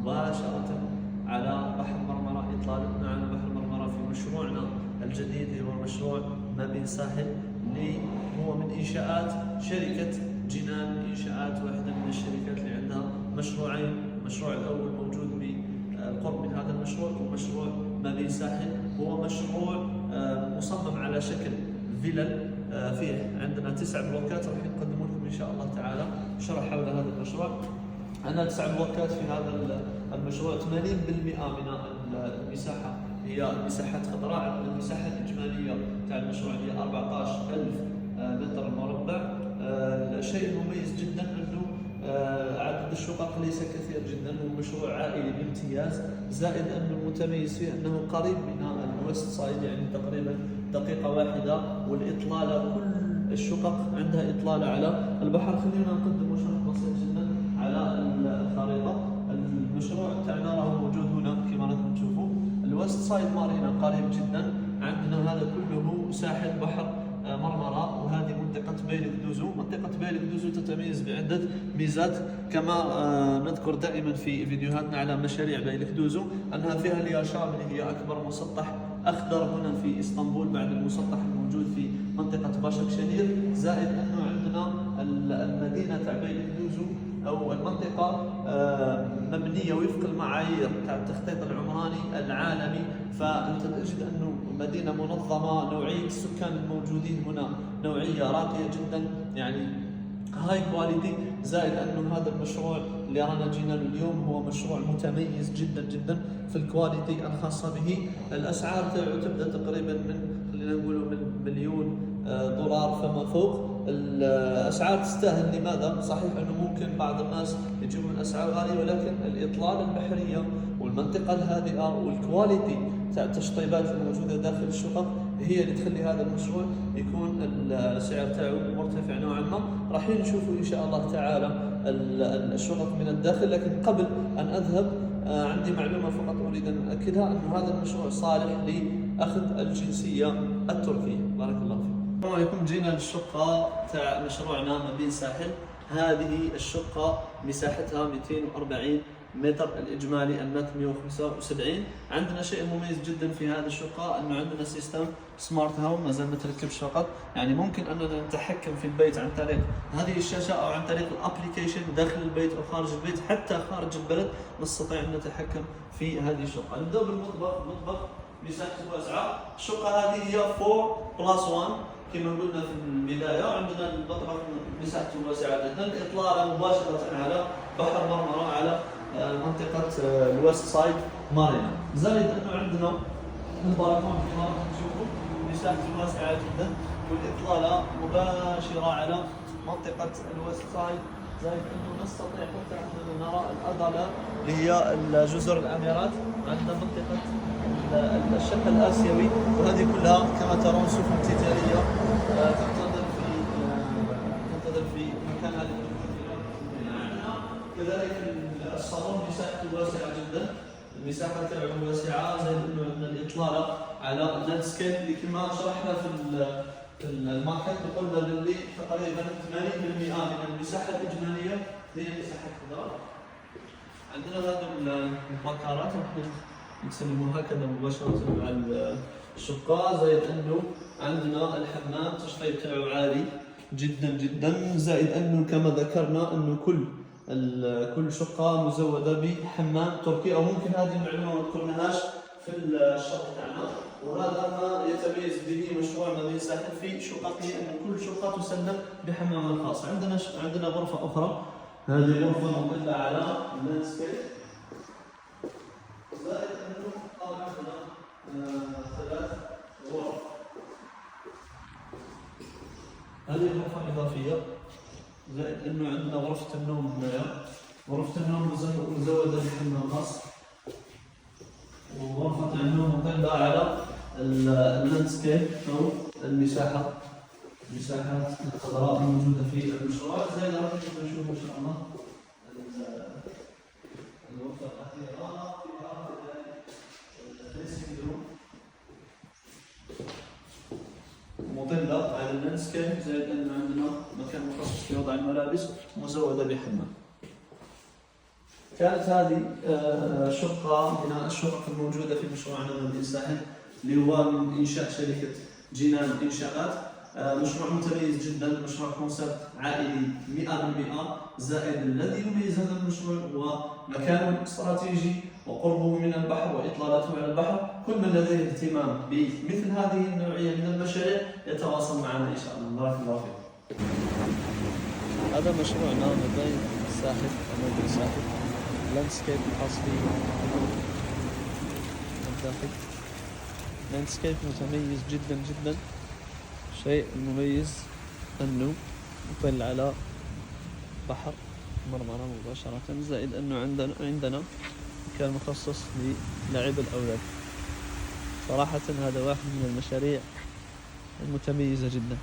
مباشرة على بحر مرمرة. إطلالتنا على بحر مرمرة في مشروعنا الجديد هو مشروع ما بين ساحل، اللي هو من إنشاءات شركة جنان إنشاءات، واحدة من الشركات اللي عندها مشروعين. المشروع الأول موجود بالقرب من هذا المشروع، ومشروع ما بين ساحل هو مشروع مصمم على شكل فيلل. فيه عندنا 9 بلوكات راح نقدم لكم إن شاء الله تعالى شرح حول هذا المشروع. عندنا 9 بلوكات في هذا المشروع. 80% من المساحة هي مساحات خضراء. عندنا المساحة الإجمالية تاع المشروع هي 14,000 متر مربع. الشيء المميز جدا أنه عدد الشقق ليس كثير جدا، هو مشروع عائلي بامتياز. زائد أنه المتميز فيه أنه قريب من الويست سايد، يعني تقريبا دقيقة واحدة، والإطلالة كل الشقق عندها إطلالة على البحر. خلينا نقدم شرح بسيط جدا على الخريطة. المشروع تاعنا راه موجود هنا كما راكم تشوفوا، الويست سايد مارينا قريب جدا. عندنا هذا كله ساحل بحر مرمرة، وهذه منطقة بيلك دوزو. منطقة بيلك دوزو تتميز بعدة ميزات كما نذكر دائما في فيديوهاتنا على مشاريع بيلك دوزو، أنها فيها الياشاب اللي هي أكبر مسطح أخضر هنا في إسطنبول بعد المسطح الموجود في منطقة باشكشهير. زائد أنه عندنا المدينة تاع بيلك دوزو أو المنطقة مبنية وفق المعايير تاع التخطيط العمراني العالمي، فأنت تجد أنه مدينة منظمة. نوعية السكان الموجودين هنا نوعية راقية جدا، يعني هاي كواليتي. زائد أنه هذا المشروع اللي رانا جينا له اليوم هو مشروع متميز جدا جدا في الكواليتي الخاصة به. الأسعار تاعو تبدأ تقريبا من خلينا نقولوا من $1,000,000 فما فوق. الأسعار تستاهل. لماذا؟ صحيح أنه ممكن بعض الناس يجيبون الأسعار غالية، ولكن الإطلالة البحرية والمنطقة الهادئة والكواليتي تاع التشطيبات الموجودة داخل الشقق هي اللي تخلي هذا المشروع يكون السعر تاعو مرتفع نوعا ما. راح نشوفوا إن شاء الله تعالى الشقق من الداخل. لكن قبل أن أذهب عندي معلومة فقط أريد أن أكدها، أن هذا المشروع صالح لأخذ الجنسية التركية. بارك الله فيك. السلام عليكم. جينا للشقة تاع مشروعنا ما بين ساحل. هذه الشقة مساحتها 240 متر، الإجمالي المتر 175. عندنا شيء مميز جدا في هذه الشقة، أنه عندنا سيستم سمارت هوم، ما زال ما تركبش فقط. يعني ممكن أننا نتحكم في البيت عن طريق هذه الشاشة أو عن طريق الأبليكيشن داخل البيت أو خارج البيت، حتى خارج البلد نستطيع أن نتحكم في هذه الشقة. نبدأ بالمطبخ. مطبخ مساحته واسعة. الشقة هذه هي 4+1 كما قلنا في البداية. عندنا المطبخ مساحته واسعة جدا، إطلالة مباشرة على بحر مرمرة، على منطقة الويست سايد مارينا. زائد أنه عندنا البالكون كما راح تشوفوا مساحته واسعة جدا، والإطلالة مباشرة على منطقة الويست سايد. زائد أنه نستطيع حتى أن نرى الأضلاع اللي هي جزر الأميرات. عندنا منطقة الشرق الآسيوي، وهذه كلها كما ترون سفن تجارية تنتظر في مكانها للدخول. كذلك الصالون مساحته واسعة جدا، المساحة تاعو واسعة. زائد أنه عندنا الإطلالة على اللاندسكيب اللي كما شرحنا في الماركت، قلنا باللي تقريبا 80% من المساحة الإجمالية هي مساحة خضراء. عندنا هذه المكارات نسلموا هكذا مباشرة مع الشقة. زائد أنه عندنا الحمام تشطيب تاعو عالي جدا جدا. زائد أنه كما ذكرنا أنه كل شقة مزودة بحمام تركي، أو ممكن هذه المعلومة ما ذكرناهاش في الشرح تاعنا. وهذا ما يتميز به مشروع ما بين ساحل في شققه، أن كل شقة تسلم بحمام خاص. عندنا غرفة أخرى، هذه غرفة مطلة على اللاندسكيب. زائد أنه عندنا 3 غرف. هذه غرفة إضافية. زائد أنه عندنا غرفة النوم هنايا، غرفة النوم مزودة بحمام خاص، وغرفة النوم مطلة على اللاندسكيب أو المساحات الخضراء الموجودة في المشروع. زائد راح نشوف إن شاء الله الغرفة الأخيرة فيها دريسنج روم مطلة على اللاندسكيب. زائد أن عندنا مكان مخصص لوضع الملابس مزودة بحمام. كانت هذه شقة من الشقق الموجودة في مشروعنا مدينة ساحل، اللي هو من إنشاء شركة جنان إنشاءات. مشروع متميز جدا، مشروع كونسبت عائلي 100%. زائد الذي يميز هذا المشروع هو مكانه استراتيجي وقربه من البحر وإطلالته على البحر. كل من لديه اهتمام بمثل هذه النوعية من المشاريع يتواصل معنا إن شاء الله. بارك الله فيكم. هذا مشروعنا مدينة الساحل أو الساحل، لاندسكيب الخاص به الداخل. لاندسكيب متميز جدا جدا. الشيء المميز أنه يطل على بحر مرمرة مباشرة، زائد أنه عندنا مكان مخصص للعب الأولاد. صراحة هذا واحد من المشاريع المتميزة جدا.